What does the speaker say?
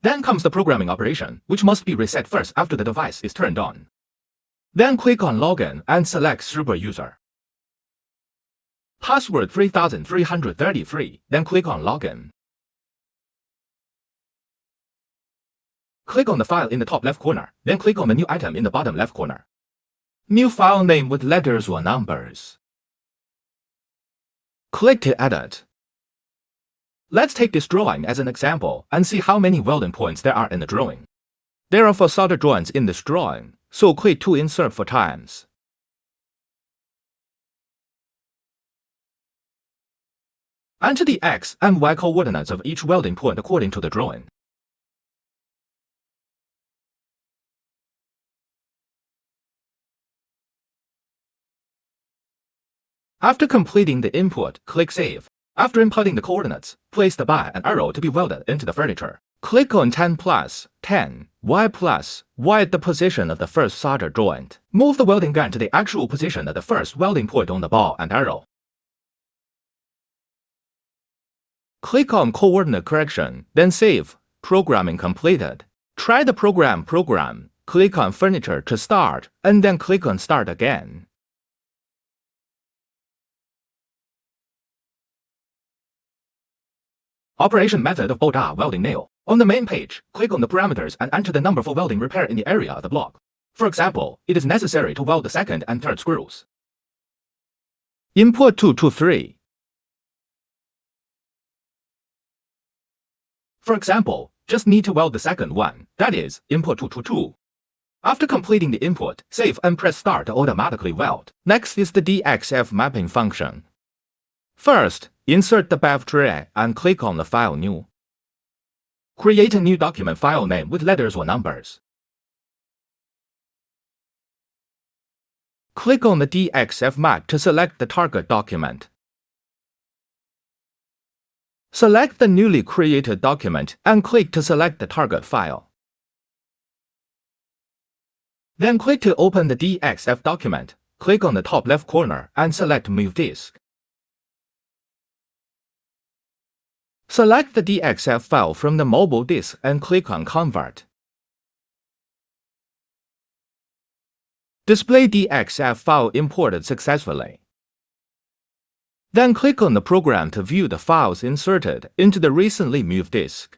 Then comes the programming operation, which must be reset first after the device is turned on. Then click on Login and select Super User. Password 3333, then click on Login. Click on the file in the top left corner, then click on the new item in the bottom left corner. New file name with letters or numbers. Click to edit. Let's take this drawing as an example and see how many welding points there are in the drawing. There are 4 solder joints in this drawing, so click to insert 4 times. Enter the X and Y coordinates of each welding point according to the drawing. After completing the input, click Save. After inputting the coordinates, place the bar and arrow to be welded into the furniture. Click on 10 plus 10, Y plus Y at the position of the first solder joint. Move the welding gun to the actual position of the first welding point on the ball and arrow. Click on Coordinate Correction, then Save. Programming completed. Try the program. Click on Furniture to start, and then click on Start again. Operation method of bolt welding nail. On the main page, click on the parameters and enter the number for welding repair in the area of the block. For example, it is necessary to weld the second and third screws. Input 223. For example, just need to weld the second one, that is, input 222. After completing the input, save and press Start to automatically weld. Next is the DXF mapping function. First, insert the BAF tray and click on the File New. Create a new document file name with letters or numbers. Click on the DXF map to select the target document. Select the newly created document and click to select the target file. Then click to open the DXF document. Click on the top left corner and select Move Disk. Select the DXF file from the mobile disk and click on Convert. Display DXF file imported successfully. Then click on the program to view the files inserted into the recently moved disk.